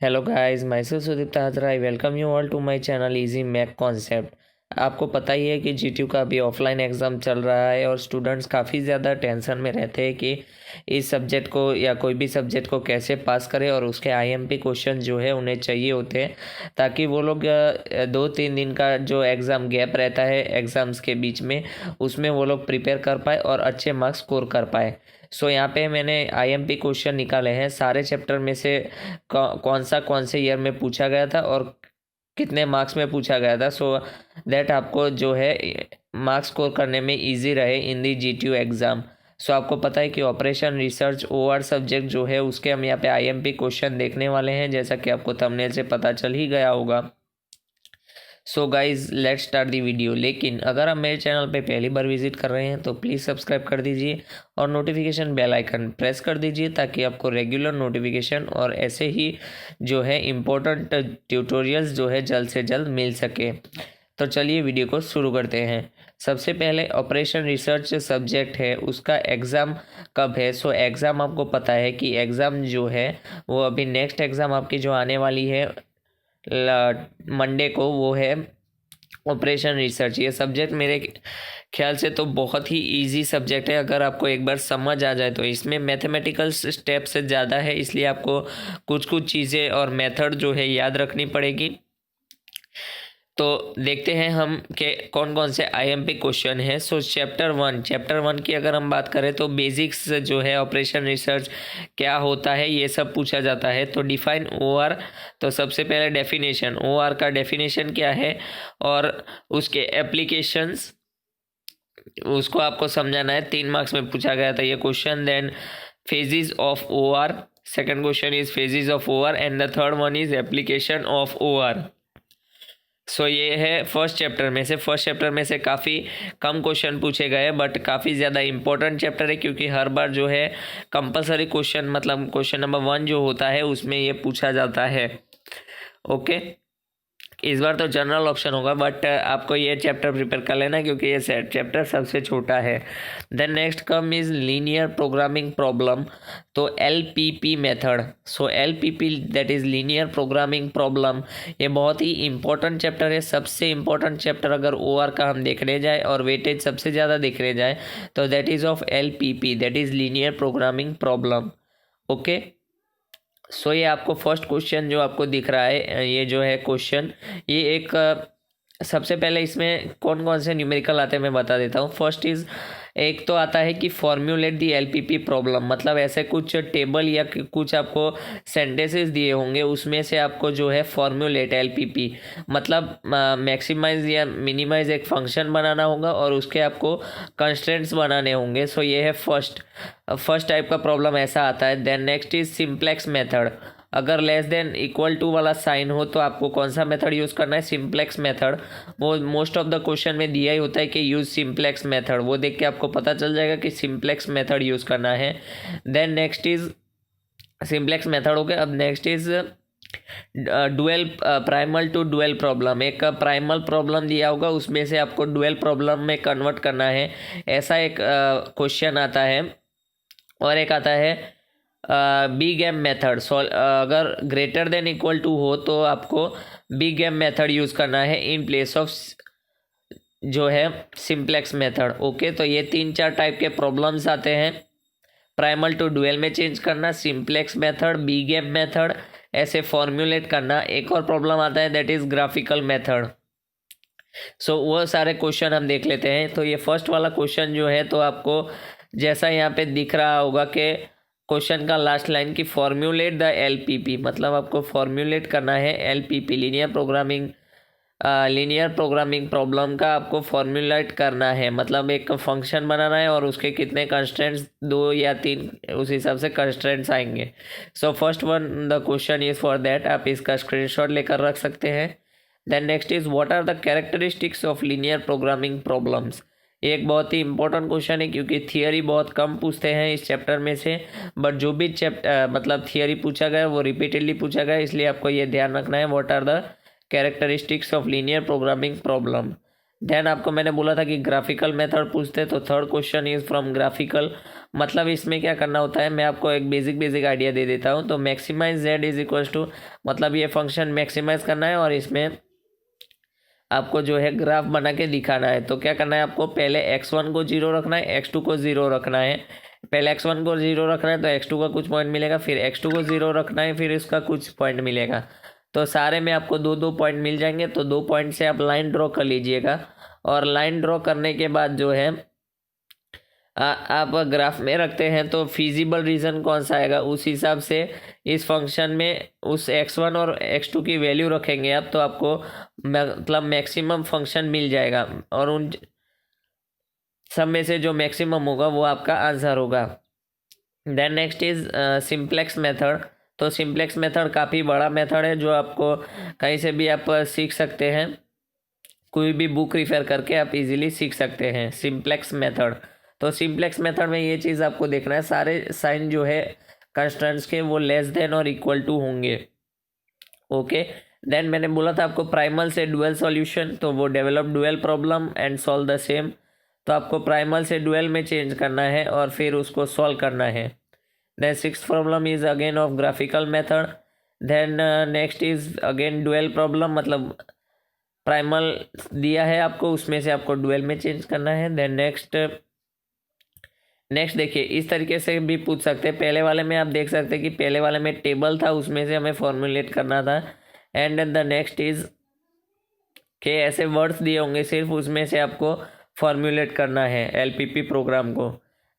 Hello guys, myself Sudipta Hazra. I welcome you all to my channel easy math concept. आपको पता ही है कि जीटीयू का अभी ऑफलाइन एग्ज़ाम चल रहा है और स्टूडेंट्स काफ़ी ज़्यादा टेंशन में रहते हैं कि इस सब्जेक्ट को या कोई भी सब्जेक्ट को कैसे पास करें, और उसके आईएमपी क्वेश्चन जो है उन्हें चाहिए होते हैं ताकि वो लोग 2-3 दिन का जो एग्ज़ाम गैप रहता है एग्ज़ाम्स के बीच में, उसमें वो लोग प्रिपेयर कर पाए और अच्छे मार्क्स स्कोर कर पाए। सो यहाँ पे मैंने आईएमपी क्वेश्चन निकाले हैं सारे चैप्टर में से कौन से ईयर में पूछा गया था और कितने मार्क्स में पूछा गया था, सो दैट आपको जो है मार्क्स स्कोर करने में इजी रहे इन दी जीटीयू एग्ज़ाम। सो आपको पता है कि ऑपरेशन रिसर्च ओआर सब्जेक्ट जो है उसके हम यहाँ पे आईएमपी क्वेश्चन देखने वाले हैं, जैसा कि आपको थंबनेल से पता चल ही गया होगा। So guys let's start the video. लेकिन अगर आप मेरे चैनल पे पहली बार विजिट कर रहे हैं तो प्लीज़ सब्सक्राइब कर दीजिए और नोटिफिकेशन बेल आइकन प्रेस कर दीजिए ताकि आपको रेगुलर नोटिफिकेशन और ऐसे ही जो है इम्पोर्टेंट ट्यूटोरियल्स जो है जल्द से जल्द मिल सके। तो चलिए वीडियो को शुरू करते हैं। सबसे पहले ऑपरेशन रिसर्च सब्जेक्ट है उसका एग्ज़ाम कब है। सो एग्ज़ाम आपको पता है कि एग्ज़ाम जो है वो अभी नेक्स्ट एग्ज़ाम आपकी जो आने वाली है मंडे को, वो है ऑपरेशन रिसर्च। ये सब्जेक्ट मेरे ख्याल से तो बहुत ही इजी सब्जेक्ट है। अगर आपको एक बार समझ आ जाए तो इसमें मैथमेटिकल स्टेप से ज़्यादा है, इसलिए आपको कुछ कुछ चीज़ें और मेथड जो है याद रखनी पड़ेगी। तो देखते हैं हम कि कौन कौन से आईएमपी क्वेश्चन है। सो चैप्टर वन की अगर हम बात करें तो बेसिक्स जो है ऑपरेशन रिसर्च क्या होता है ये सब पूछा जाता है। तो डिफाइन ओआर, तो सबसे पहले डेफिनेशन, ओआर का डेफिनेशन क्या है और उसके एप्लीकेशंस, उसको आपको समझाना है। 3 मार्क्स में पूछा गया था ये question. Then phases of OR, second question is phases of OR and the third one is application of OR. So ये है फर्स्ट चैप्टर में से काफ़ी कम क्वेश्चन पूछे गए, बट काफ़ी ज़्यादा इंपॉर्टेंट चैप्टर है क्योंकि हर बार जो है कंपलसरी क्वेश्चन, मतलब क्वेश्चन नंबर 1 जो होता है उसमें ये पूछा जाता है। ओके, इस बार तो जनरल ऑप्शन होगा, बट आपको ये चैप्टर प्रिपेयर कर लेना क्योंकि ये चैप्टर सबसे छोटा है। Then next come is linear programming problem, तो LPP method. So LPP that is linear programming problem, ये बहुत ही इंपॉर्टेंट चैप्टर है। सबसे इंपॉर्टेंट चैप्टर अगर ओआर का हम देखने जाए और वेटेज सबसे ज़्यादा देखने जाए तो that is of LPP, that is linear programming problem. Okay, so ये आपको फर्स्ट क्वेश्चन जो आपको दिख रहा है, ये जो है क्वेश्चन, ये एक सबसे पहले इसमें कौन कौन से न्यूमेरिकल आते हैं मैं बता देता हूँ। फर्स्ट इज़, एक तो आता है कि फॉर्म्यूलेट दी एलपीपी प्रॉब्लम, मतलब ऐसे कुछ टेबल या कुछ आपको सेंटेंसेस दिए होंगे, उसमें से आपको जो है फॉर्म्यूलेट एलपीपी मतलब मैक्सिमाइज या मिनिमाइज एक फंक्शन बनाना होगा और उसके आपको कंस्ट्रेंट्स बनाने होंगे। सो ये है फर्स्ट टाइप का प्रॉब्लम ऐसा आता है। Then next is simplex method, अगर लेस देन इक्वल टू वाला साइन हो तो आपको कौन सा मेथड यूज़ करना है, सिंप्लेक्स मेथड। वो मोस्ट ऑफ द क्वेश्चन में दिया ही होता है कि यूज़ सिंप्लेक्स मेथड, वो देख के आपको पता चल जाएगा कि सिंप्लेक्स मेथड यूज़ करना है। Then next is simplex method हो गया। अब next is dual primal to dual problem, एक प्राइमल प्रॉब्लम दिया होगा उसमें से आपको डुअल प्रॉब्लम में कन्वर्ट करना है, ऐसा एक क्वेश्चन आता है। और एक आता है बिग एम मेथड, अगर ग्रेटर देन इक्वल टू हो तो आपको बिग एम मेथड यूज़ करना है इन प्लेस ऑफ जो है सिंप्लेक्स मेथड। ओके, तो ये 3-4 टाइप के प्रॉब्लम्स आते हैं। प्राइमल टू डुअल में चेंज करना, simplex method, big M method, ऐसे फॉर्म्यूलेट करना। एक और प्रॉब्लम आता है that is graphical method. So वो सारे क्वेश्चन हम देख लेते हैं। तो ये फर्स्ट वाला क्वेश्चन जो है, तो आपको जैसा यहाँ पे दिख रहा होगा कि क्वेश्चन का लास्ट लाइन की फॉर्म्यूलेट द एलपीपी, मतलब आपको फॉर्म्यूलेट करना है एलपीपी, लीनियर प्रोग्रामिंग प्रॉब्लम का आपको फॉर्म्यूलेट करना है, मतलब एक फंक्शन बनाना है और उसके कितने कंस्ट्रेंट्स, 2 या 3, उस हिसाब से कंस्ट्रेंट्स आएंगे। So first one the question is for that, आप इसका स्क्रीनशॉट लेकर रख सकते हैं। Then next is what are the characteristics of linear programming problems, एक बहुत ही इंपॉर्टेंट क्वेश्चन है क्योंकि थियरी बहुत कम पूछते हैं इस चैप्टर में से, बट जो भी मतलब थियरी पूछा गया वो रिपीटेडली पूछा गया, इसलिए आपको ये ध्यान रखना है what are the characteristics of linear programming problem. Then आपको मैंने बोला था कि ग्राफिकल मेथड पूछते, तो third question is from graphical. मतलब इसमें क्या करना होता है, मैं आपको एक बेसिक आइडिया दे देता हूँ। तो maximize Z is equals to, मतलब ये फंक्शन मैक्सिमाइज करना है और इसमें आपको जो है ग्राफ बना के दिखाना है। तो क्या करना है, आपको पहले x1 को 0 रखना है, x2 को 0 रखना है। पहले x1 को 0 रखना है तो x2 का कुछ पॉइंट मिलेगा, फिर x2 को 0 रखना है, फिर इसका कुछ पॉइंट मिलेगा। तो सारे में आपको दो दो पॉइंट मिल जाएंगे। तो 2 पॉइंट से आप लाइन ड्रॉ कर लीजिएगा, और लाइन ड्रॉ करने के बाद जो है आप ग्राफ में रखते हैं तो फिजिबल रीजन कौन सा आएगा, उस हिसाब से इस फंक्शन में उस x1 और x2 की वैल्यू रखेंगे आप, तो आपको मतलब मैक्सिमम फंक्शन मिल जाएगा, और उन सब में से जो मैक्सिमम होगा वो आपका आंसर होगा। Then next is simplex method. तो सिंप्लेक्स मेथड काफ़ी बड़ा मेथड है, जो आपको कहीं से भी आप सीख सकते हैं, कोई भी बुक रिफर करके आप इजीली सीख सकते हैं सिंप्लेक्स मेथड। तो सिंप्लेक्स मेथड में ये चीज़ आपको देखना है, सारे साइन जो है कंस्टेंट्स के वो लेस देन और इक्वल टू होंगे। ओके, देन मैंने बोला था आपको प्राइमल से डुअल सॉल्यूशन, तो वो develop dual problem and solve the same. तो आपको प्राइमल से डुअल में चेंज करना है और फिर उसको सॉल्व करना है। Then sixth problem is again of graphical method. Then next is again dual problem, मतलब प्राइमल दिया है आपको, उसमें से आपको डुअल में चेंज करना है। देन नेक्स्ट देखिए, इस तरीके से भी पूछ सकते हैं। पहले वाले में आप देख सकते हैं कि पहले वाले में टेबल था, उसमें से हमें फॉर्मुलेट करना था। एंड द नेक्स्ट इज के ऐसे वर्ड्स दिए होंगे सिर्फ, उसमें से आपको फॉर्मुलेट करना है एलपीपी प्रोग्राम को।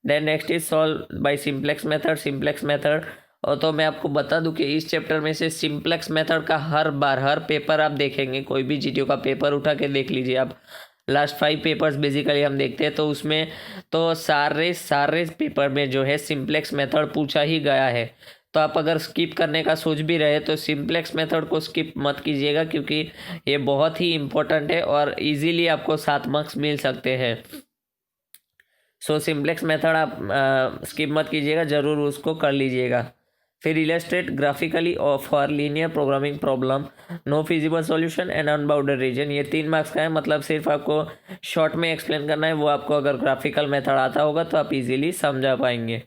Then next is solve by simplex method. और तो मैं आपको बता दूं कि इस चैप्टर में से सिंप्लेक्स मेथड का हर पेपर आप देखेंगे, कोई भी जीटीओ का पेपर उठा के देख लीजिए आप, लास्ट 5 पेपर्स बेसिकली हम देखते हैं, तो उसमें तो सारे पेपर में जो है सिंप्लेक्स मेथड पूछा ही गया है। तो आप अगर स्किप करने का सोच भी रहे तो सिंप्लेक्स मेथड को स्किप मत कीजिएगा, क्योंकि ये बहुत ही इम्पोर्टेंट है और इजीली आपको 7 मार्क्स मिल सकते हैं। सो सिंप्लेक्स मेथड आप स्किप मत कीजिएगा, ज़रूर उसको कर लीजिएगा। फिर illustrate graphically for linear programming problem, no feasible solution and unbounded region. ये 3 मार्क्स का है, मतलब सिर्फ आपको शॉर्ट में एक्सप्लेन करना है, वो आपको अगर ग्राफिकल मेथड आता होगा तो आप इजीली समझा पाएंगे।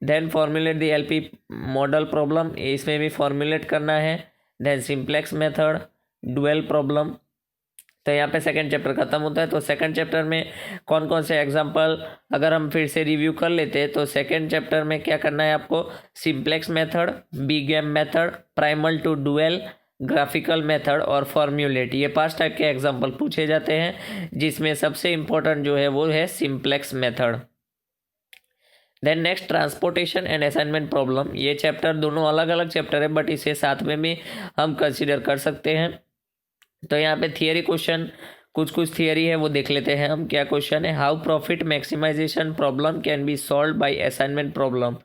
Then formulate the LP model problem, इसमें भी फॉर्मुलेट करना है। Then simplex method, dual problem. तो यहाँ पे सेकंड चैप्टर खत्म होता है। तो सेकंड चैप्टर में कौन कौन से एग्जांपल अगर हम फिर से रिव्यू कर लेते हैं, तो सेकंड चैप्टर में क्या करना है आपको, simplex method, big M method, primal to dual, graphical method और फॉर्म्यूलेट, ये 5 टाइप के एग्जांपल पूछे जाते हैं, जिसमें सबसे इम्पोर्टेंट जो है वो है simplex method. Then next transportation and assignment problem. ये चैप्टर दोनों अलग अलग चैप्टर है, बट इसे साथ में भी हम कंसिडर कर सकते हैं। तो यहाँ पे थियरी क्वेश्चन, कुछ थियरी है वो देख लेते हैं हम। क्या क्वेश्चन है, how profit maximization problem can be solve by assignment problem.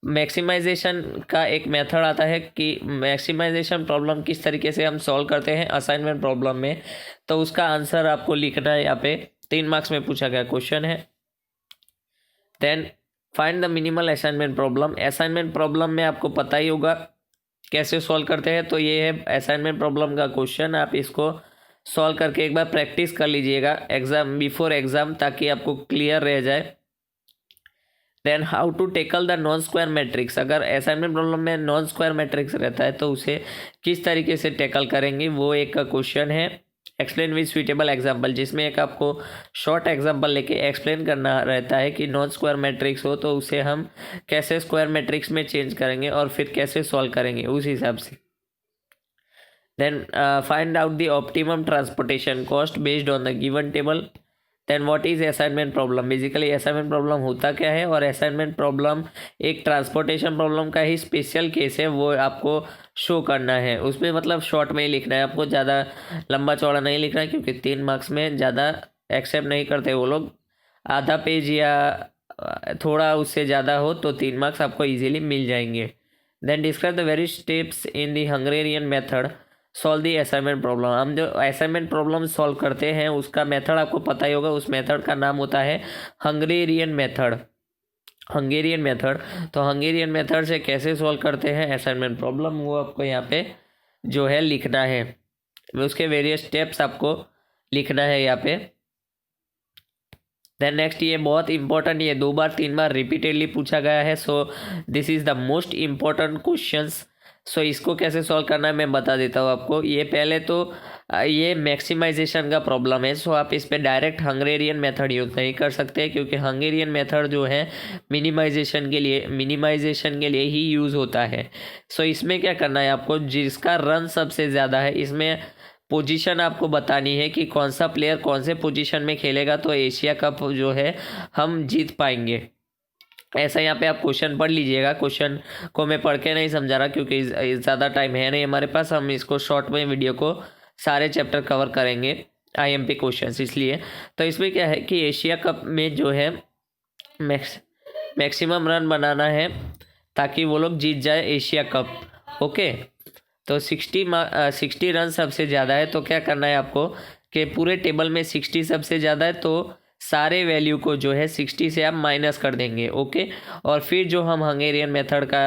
Maximization का एक मेथड आता है कि मैक्सिमाइजेशन प्रॉब्लम किस तरीके से हम सॉल्व करते हैं असाइनमेंट प्रॉब्लम में, तो उसका आंसर आपको लिखना है। यहाँ पे 3 मार्क्स में पूछा गया क्वेश्चन है। Then find the minimal assignment problem. Assignment problem में आपको पता ही होगा कैसे सॉल्व करते हैं, तो ये है असाइनमेंट प्रॉब्लम का क्वेश्चन। आप इसको सॉल्व करके एक बार प्रैक्टिस कर लीजिएगा एग्जाम, बिफोर एग्जाम, ताकि आपको क्लियर रह जाए। Then how to tackle the non square matrix. अगर असाइनमेंट प्रॉब्लम में नॉन स्क्वायर मैट्रिक्स रहता है तो उसे किस तरीके से टैकल करेंगे, वो एक क्वेश्चन है। एक्सप्लेन विद सुइटेबल एग्जाम्पल, जिसमें एक आपको शॉर्ट एग्जाम्पल लेके एक्सप्लेन करना रहता है कि नॉन स्क्वायर मैट्रिक्स हो तो उसे हम कैसे स्क्वायर मैट्रिक्स में चेंज करेंगे और फिर कैसे सॉल्व करेंगे उस हिसाब से। Then find out the optimum transportation cost based on the given table. Then what is assignment problem. Basically assignment problem होता क्या है, और असाइनमेंट प्रॉब्लम एक ट्रांसपोर्टेशन प्रॉब्लम का ही स्पेशल केस है, वो आपको शो करना है। उसमें मतलब शॉर्ट में ही लिखना है आपको, ज़्यादा लंबा चौड़ा नहीं लिखना है, क्योंकि 3 मार्क्स में ज़्यादा एक्सेप्ट नहीं करते वो लोग। आधा पेज या थोड़ा उससे ज़्यादा हो तो 3 मार्क्स आपको ईजिली मिल जाएंगे। Then describe the very steps in the Hungarian method solve the assignment problem. हम जो असाइनमेंट प्रॉब्लम सॉल्व करते हैं उसका मेथड आपको पता ही होगा, उस मेथड का नाम होता है हंगेरियन मेथड। तो हंगेरियन मेथड से कैसे सॉल्व करते हैं असाइनमेंट प्रॉब्लम, वो आपको यहाँ पे जो है लिखना है। उसके वेरियस स्टेप्स आपको लिखना है यहाँ पे। देन नेक्स्ट, ये बहुत इंपॉर्टेंट, ये 2 बार 3 बार रिपीटेडली पूछा गया है। So this is the most important questions. So इसको कैसे सॉल्व करना है मैं बता देता हूँ आपको। ये पहले तो ये मैक्सिमाइजेशन का प्रॉब्लम है। सो आप इस पे डायरेक्ट हंगेरियन मेथड यूज़ नहीं कर सकते, क्योंकि हंगेरियन मेथड जो है मिनिमाइजेशन के लिए ही यूज़ होता है। सो इसमें क्या करना है आपको, जिसका रन सबसे ज़्यादा है, इसमें पोजीशन आपको बतानी है कि कौन सा प्लेयर कौन से पोजीशन में खेलेगा तो एशिया कप जो है हम जीत पाएंगे। ऐसा यहाँ पे आप क्वेश्चन पढ़ लीजिएगा। क्वेश्चन को मैं पढ़ के नहीं समझा रहा क्योंकि ज़्यादा टाइम है नहीं हमारे पास। हम इसको शॉर्ट में वीडियो को सारे चैप्टर कवर करेंगे IMP क्वेश्चंस, इसलिए। तो इसमें क्या है कि एशिया कप में जो है मैक्सिमम रन बनाना है ताकि वो लोग जीत जाए एशिया कप। ओके, तो 60 रन सबसे ज़्यादा है, तो क्या करना है आपको कि पूरे टेबल में 60 सबसे ज़्यादा है, तो सारे वैल्यू को जो है 60 से आप माइनस कर देंगे। ओके, और फिर जो हम हंगेरियन मेथड का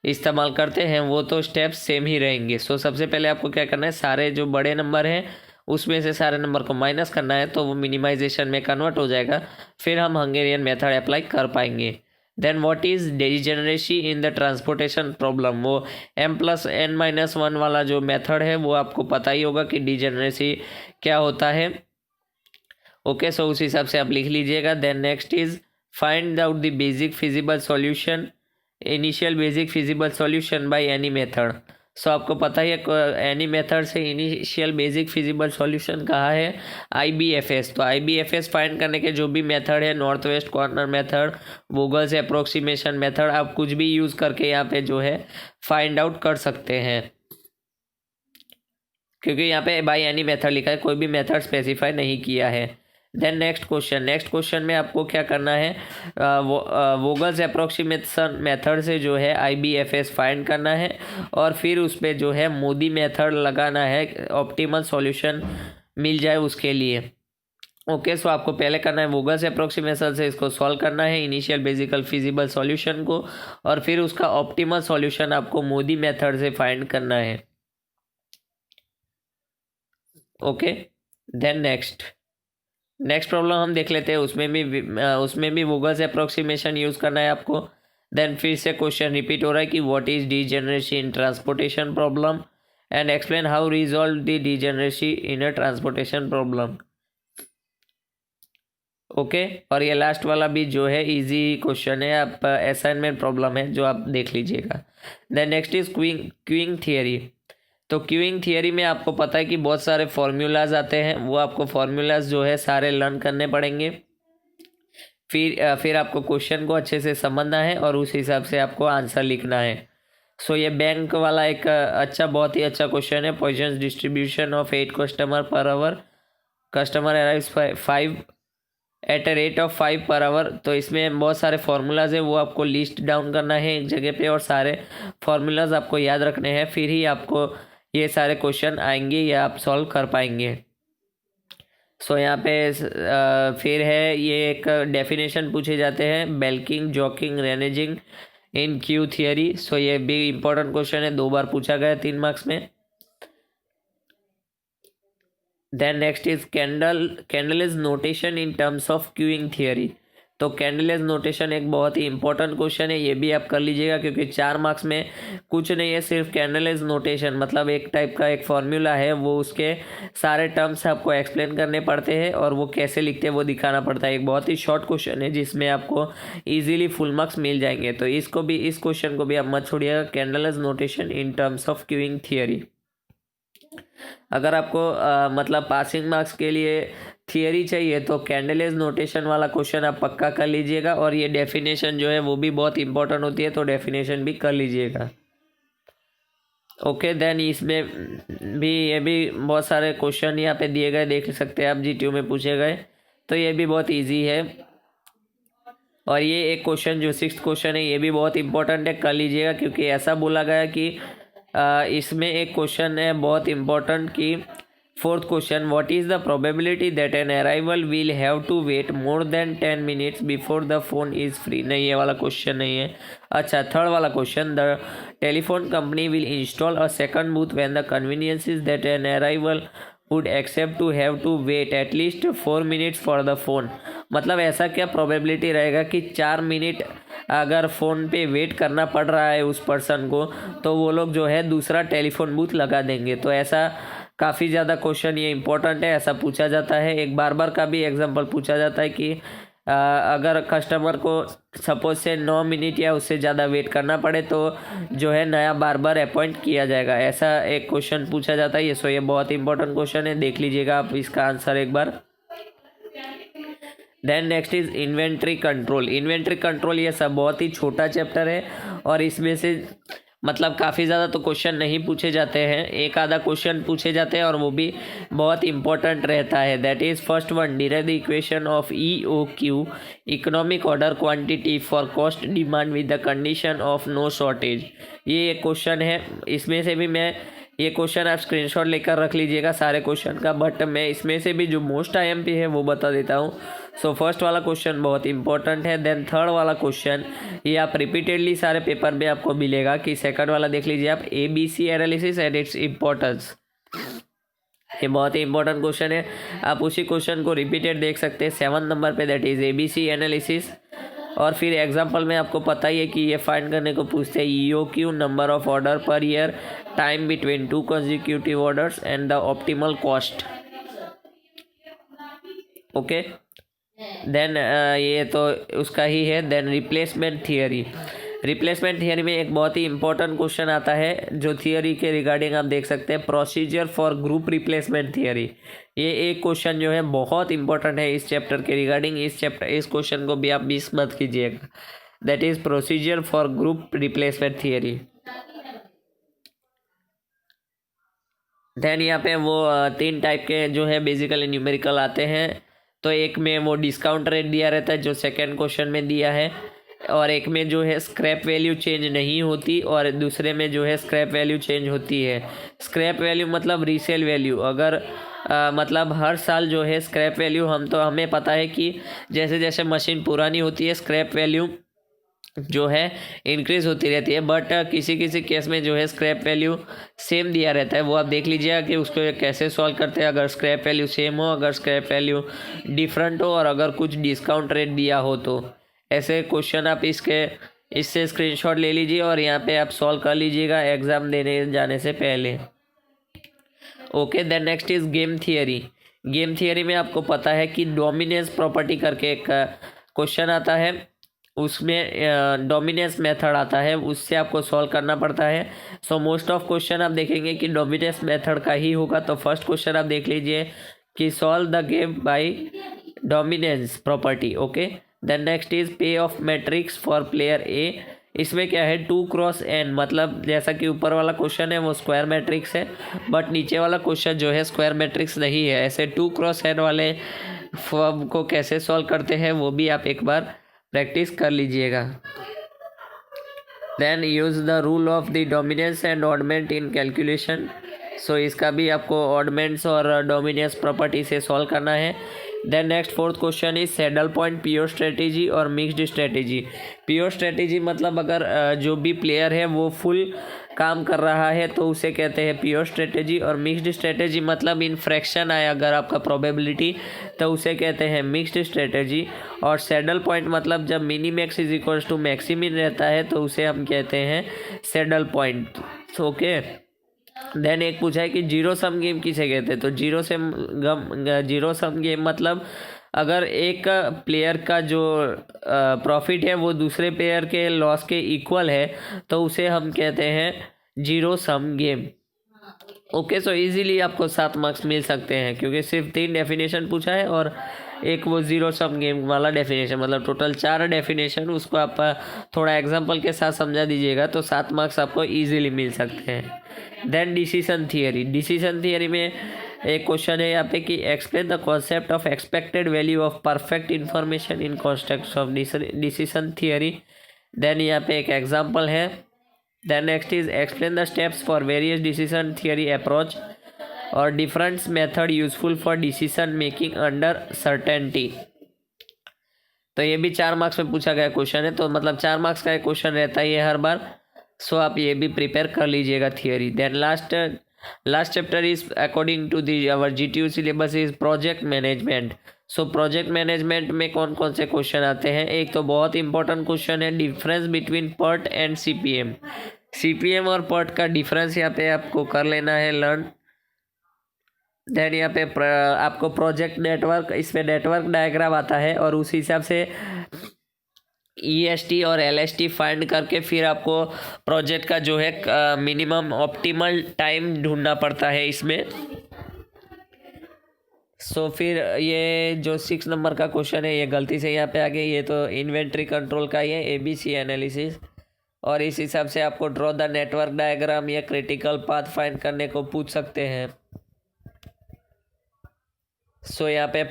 इस्तेमाल करते हैं वो तो स्टेप्स सेम ही रहेंगे। सो सबसे पहले आपको क्या करना है, सारे जो बड़े नंबर हैं उसमें से सारे नंबर को माइनस करना है, तो वो मिनिमाइजेशन में कन्वर्ट हो जाएगा। फिर हम हंगेरियन मेथड अप्लाई कर पाएंगे। Then what is degeneracy in the transportation problem, वो m+n-1 वाला जो मेथड है वो आपको पता ही होगा कि डिजेनरेसी क्या होता है। ओके, सो उस हिसाब से आप लिख लीजिएगा। Then next is find out the basic feasible solution, initial basic feasible solution by any method. So आपको पता ही है एनी मेथड से इनिशियल बेसिक फिजिबल सॉल्यूशन कहा है IBFS। तो IBFS फाइंड करने के जो भी मेथड है, north west corner method, Vogel's approximation method, आप कुछ भी यूज़ करके यहाँ पे जो है फाइंड आउट कर सकते हैं, क्योंकि यहाँ पे बाय एनी मेथड लिखा है, कोई भी मेथड स्पेसिफाई नहीं किया है। देन नेक्स्ट क्वेश्चन में आपको क्या करना है, वोगल्स अप्रोक्सीमेशन मेथड से जो है IBFS फाइंड करना है और फिर उस पर जो है मोदी मेथड लगाना है, ऑप्टिमल सॉल्यूशन मिल जाए उसके लिए। ओके, सो आपको पहले करना है वोगल्स अप्रोक्सीमेशन से इसको सॉल्व करना है, इनिशियल बेसिकल फिजिबल सॉल्यूशन को, और फिर उसका ऑप्टिमल सॉल्यूशन आपको मोदी मेथड से फाइंड करना है। ओके, देन नेक्स्ट प्रॉब्लम हम देख लेते हैं। उसमें भी वोगल्स अप्रोक्सीमेशन यूज़ करना है आपको। देन फिर से क्वेश्चन रिपीट हो रहा है कि what is degeneracy in transportation problem and explain how resolve the degeneracy in a transportation problem. Okay, और ये लास्ट वाला भी जो है इजी क्वेश्चन है, आप असाइनमेंट प्रॉब्लम है जो आप देख लीजिएगा। Then next is queuing theory. तो क्यूइंग थियरी में आपको पता है कि बहुत सारे फॉर्मूलाज आते हैं, वो आपको फॉर्मूलाज जो है सारे लर्न करने पड़ेंगे। फिर आपको क्वेश्चन को अच्छे से समझना है और उस हिसाब से आपको आंसर लिखना है। सो ये बैंक वाला एक बहुत ही अच्छा क्वेश्चन है। Poisson distribution of 8 customer per hour, customer arrives 5 at a rate of 5 per hour. तो इसमें बहुत सारे फार्मूलाज है, वो आपको लिस्ट डाउन करना है एक जगह पे और सारे फार्मूलाज आपको याद रखने हैं, फिर ही आपको ये सारे क्वेश्चन आएंगे या आप सॉल्व कर पाएंगे। सो यहाँ पे फिर है ये एक डेफिनेशन पूछे जाते हैं, बेल्किंग, जॉकिंग, रेनेजिंग इन क्यू थियरी। सो ये भी इम्पोर्टेंट क्वेश्चन है, 2 बार पूछा गया 3 मार्क्स में। Then next is candle is notation in terms of queuing theory. तो कैंडल इज नोटेशन एक बहुत ही इंपॉर्टेंट क्वेश्चन है, ये भी आप कर लीजिएगा क्योंकि 4 मार्क्स में कुछ नहीं है, सिर्फ कैंडल इज नोटेशन मतलब एक टाइप का एक फॉर्मूला है, वो उसके सारे टर्म्स आपको एक्सप्लेन करने पड़ते हैं और वो कैसे लिखते हैं वो दिखाना पड़ता है। एक बहुत ही शॉर्ट क्वेश्चन है जिसमें आपको ईजिली फुल मार्क्स मिल जाएंगे। तो इस क्वेश्चन को भी आप मत छोड़िएगा, Kendall is notation in terms of queuing theory. अगर आपको मतलब पासिंग मार्क्स के लिए थियरी चाहिए तो कैंडलेज नोटेशन वाला क्वेश्चन आप पक्का कर लीजिएगा, और ये डेफिनेशन जो है वो भी बहुत इंपॉर्टेंट होती है, तो डेफिनेशन भी कर लीजिएगा। ओके, देन इसमें भी ये भी बहुत सारे क्वेश्चन यहाँ पे दिए गए, देख सकते हैं आप, GTU में पूछे गए, तो ये भी बहुत ईजी है। और ये एक क्वेश्चन जो 6th क्वेश्चन है ये भी बहुत इंपॉर्टेंट है, कर लीजिएगा क्योंकि ऐसा बोला गया कि इसमें एक क्वेश्चन है बहुत इम्पोर्टेंट कि fourth question, what is the probability that an arrival will have to wait more than 10 minutes before the phone is free. नहीं, ये वाला क्वेश्चन नहीं है। अच्छा, थर्ड वाला question, the telephone company will install a second booth when the convenience is that an arrival would except to have to wait at least 4 minutes for the phone. मतलब ऐसा क्या प्रोबेबिलिटी रहेगा कि 4 मिनट अगर फ़ोन पे wait करना पड़ रहा है उस पर्सन को, तो वो लोग जो है दूसरा टेलीफोन बूथ लगा देंगे। तो ऐसा काफ़ी ज़्यादा क्वेश्चन ये इंपॉर्टेंट है, ऐसा पूछा जाता है। एक बार का भी एग्जांपल पूछा जाता है कि अगर कस्टमर को सपोज से 9 मिनट या उससे ज़्यादा वेट करना पड़े तो जो है नया बार अपॉइंट किया जाएगा। ऐसा एक क्वेश्चन पूछा जाता है ये। सो ये बहुत इंपॉर्टेंट क्वेश्चन है, देख लीजिएगा आप इसका आंसर एक बार। Then next is inventory control. Inventory control ये सब बहुत ही छोटा चैप्टर है और इसमें से मतलब काफ़ी ज़्यादा तो क्वेश्चन नहीं पूछे जाते हैं, एक आधा क्वेश्चन पूछे जाते हैं और वो भी बहुत इंपॉर्टेंट रहता है। That is first one, derive the equation of EOQ, economic order quantity for cost demand with the condition of no shortage. ये एक क्वेश्चन है, इसमें से भी मैं ये क्वेश्चन आप स्क्रीनशॉट लेकर रख लीजिएगा सारे क्वेश्चन का, बट मैं इसमें से भी जो मोस्ट IMP है वो बता देता हूँ। सो फर्स्ट वाला क्वेश्चन बहुत इंपॉर्टेंट है। देन थर्ड वाला क्वेश्चन ये आप रिपीटेडली सारे पेपर में आपको मिलेगा कि सेकंड वाला देख लीजिए आप, ABC analysis and its importance. ये बहुत ही इंपॉर्टेंट क्वेश्चन है, आप उसी क्वेश्चन को रिपीटेड देख सकते हैं 7 नंबर पे, दैट इज ABC एनालिसिस। और फिर एग्जाम्पल में आपको पता ही है कि ये फाइंड करने को पूछते हैं EOQ, नंबर ऑफ ऑर्डर पर year, time between 2 consecutive orders and the optimal cost. Okay, then ये तो उसका ही है। देन रिप्लेसमेंट थियरी। रिप्लेसमेंट थियरी में एक बहुत ही इंपॉर्टेंट क्वेश्चन आता है जो थियरी के रिगार्डिंग आप देख सकते हैं, procedure for group replacement theory. ये एक क्वेश्चन जो है बहुत इंपॉर्टेंट है इस चैप्टर के रिगार्डिंग। इस क्वेश्चन को भी आप मिस मत कीजिएगा। That is procedure for group replacement theory. Then यहाँ पे वो 3 टाइप के जो है बेसिकली न्यूमेरिकल आते हैं। तो एक में वो डिस्काउंट रेट दिया रहता है जो सेकंड क्वेश्चन में दिया है, और एक में जो है स्क्रैप वैल्यू चेंज नहीं होती और दूसरे में जो है स्क्रैप वैल्यू चेंज होती है। स्क्रैप वैल्यू मतलब रीसेल वैल्यू। अगर मतलब हर साल जो है स्क्रैप वैल्यू हमें पता है कि जैसे जैसे मशीन पुरानी होती है स्क्रैप वैल्यू जो है इंक्रीज होती रहती है, बट किसी किसी केस में जो है स्क्रैप वैल्यू सेम दिया रहता है। वो आप देख लीजिएगा कि उसको कैसे सॉल्व करते हैं। अगर स्क्रैप वैल्यू सेम हो, अगर स्क्रैप वैल्यू डिफरेंट हो और अगर कुछ डिस्काउंट रेट दिया हो, तो ऐसे क्वेश्चन आप इससे स्क्रीनशॉट ले लीजिए और यहाँ पे आप सॉल्व कर लीजिएगा एग्ज़ाम देने जाने से पहले। Okay, then next is game theory. Game theory में आपको पता है कि डोमिनेंस प्रॉपर्टी करके एक क्वेश्चन आता है, उसमें डोमिनेंस मेथड आता है, उससे आपको सॉल्व करना पड़ता है। सो मोस्ट ऑफ क्वेश्चन आप देखेंगे कि डोमिनेंस मेथड का ही होगा। तो फर्स्ट क्वेश्चन आप देख लीजिए कि solve the game by dominance property. Okay, then next is payoff matrix for player A. इसमें क्या है 2x(n), मतलब जैसा कि ऊपर वाला क्वेश्चन है वो स्क्वायर मैट्रिक्स है, बट नीचे वाला क्वेश्चन जो है स्क्वायर मैट्रिक्स नहीं है। ऐसे 2x(n) वाले फॉर्म को कैसे सॉल्व करते हैं वो भी आप एक बार प्रैक्टिस कर लीजिएगा। Then use the rule of the dominance and oddment in calculation. So इसका भी आपको ऑडमेंट्स और डोमिनेंस प्रॉपर्टी से सॉल्व करना है। Then next fourth question is saddle point, pure strategy और मिक्स्ड स्ट्रेटेजी। प्योर स्ट्रेटेजी मतलब अगर जो भी प्लेयर है वो फुल काम कर रहा है तो उसे कहते हैं प्योर स्ट्रेटेजी, और मिक्स्ड स्ट्रेटेजी मतलब इन फ्रैक्शन आए अगर आपका प्रोबेबिलिटी तो उसे कहते हैं मिक्स्ड स्ट्रेटेजी। और सैडल पॉइंट मतलब जब minimax is equals to maximin रहता है तो उसे हम कहते हैं सैडल पॉइंट। ओके, देन एक पूछा है कि जीरो सम गेम किसे कहते हैं। तो जीरो सम गेम मतलब अगर एक प्लेयर का जो प्रॉफिट है वो दूसरे प्लेयर के लॉस के इक्वल है तो उसे हम कहते हैं zero sum game. Okay, so easily आपको 7 मार्क्स मिल सकते हैं क्योंकि सिर्फ 3 डेफिनेशन पूछा है और एक वो जीरो सम गेम वाला डेफिनेशन, मतलब टोटल 4 डेफिनेशन। उसको आप थोड़ा एग्जांपल के साथ समझा दीजिएगा तो 7 मार्क्स आपको इजीली मिल सकते हैं। Then decision theory. Decision theory में एक क्वेश्चन है यहाँ पे कि explain the concept of expected value of perfect information in context of decision theory. Then यहाँ पे एक एग्जांपल है। Then next is explain the steps for various decision theory approach. और difference method useful for decision making under certainty. तो ये भी 4 marks में पूछा गया क्वेश्चन है, तो मतलब 4 मार्क्स का क्वेश्चन रहता है ये हर बार। सो आप ये भी प्रिपेयर कर लीजिएगा theory. Then last chapter is according to the our GTU syllabus is project management. So project management में कौन कौन से क्वेश्चन आते हैं? एक तो बहुत इंपॉर्टेंट क्वेश्चन है difference between PERT and CPM। CPM और PERT का डिफरेंस यहाँ पे आपको कर लेना है लर्न। देन यहाँ पे आपको प्रोजेक्ट नेटवर्क, इसमें नेटवर्क डायग्राम आता है और उस हिसाब से EST और LST फाइंड करके फिर आपको प्रोजेक्ट का जो है मिनिमम ऑप्टिमल टाइम ढूंढना पड़ता है इसमें। सो फिर ये जो 6 नंबर का क्वेश्चन है ये गलती से यहाँ पे आ गया, ये तो इन्वेंट्री कंट्रोल का ही है, ABC एनालिसिस। और इस हिसाब से आपको ड्रॉ द नेटवर्क डायग्राम या क्रिटिकल पाथ फाइंड करने को पूछ सकते हैं। सो यहाँ पे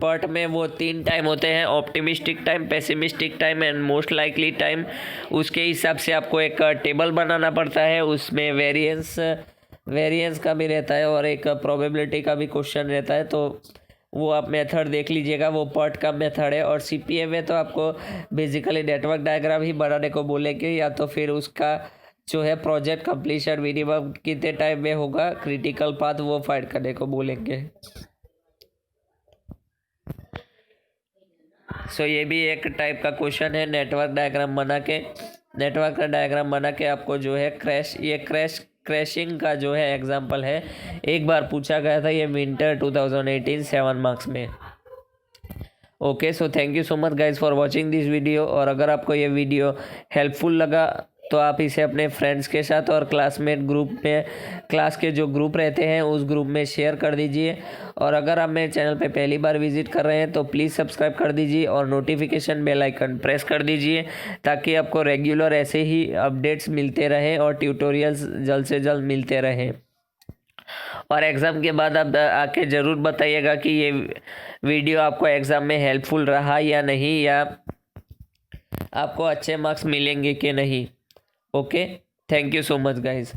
PERT में वो 3 टाइम होते हैं, optimistic time, pessimistic time and most likely time. उसके हिसाब से आपको एक टेबल बनाना पड़ता है, उसमें वेरिएंस का भी रहता है और एक प्रोबेबिलिटी का भी क्वेश्चन रहता है। तो वो आप मेथड देख लीजिएगा, वो PERT का मेथड है। और CPM में तो आपको बेसिकली नेटवर्क डायग्राम ही बनाने को बोलेंगे, या तो फिर उसका जो है प्रोजेक्ट कंप्लीशन मिनिमम कितने टाइम में होगा, क्रिटिकल पाथ वो फाइंड करने को बोलेंगे। सो ये भी एक टाइप का क्वेश्चन है, नेटवर्क डायग्राम बना के आपको जो है क्रैशिंग का जो है एग्जांपल है, एक बार पूछा गया था ये विंटर 2018 7 मार्क्स में। Okay, so thank you so much guys for watching this video. और अगर आपको ये वीडियो हेल्पफुल लगा तो आप इसे अपने फ्रेंड्स के साथ और क्लासमेट ग्रुप में, क्लास के जो ग्रुप रहते हैं उस ग्रुप में शेयर कर दीजिए। और अगर आप मेरे चैनल पे पहली बार विजिट कर रहे हैं तो प्लीज़ सब्सक्राइब कर दीजिए और नोटिफिकेशन बेल आइकन प्रेस कर दीजिए, ताकि आपको रेगुलर ऐसे ही अपडेट्स मिलते रहें और ट्यूटोरियल्स जल्द से जल्द मिलते रहें। और एग्ज़ाम के बाद आप आके ज़रूर बताइएगा कि ये वीडियो आपको एग्ज़ाम में हेल्पफुल रहा या नहीं, या आपको अच्छे मार्क्स मिलेंगे कि नहीं। Okay, thank you so much guys.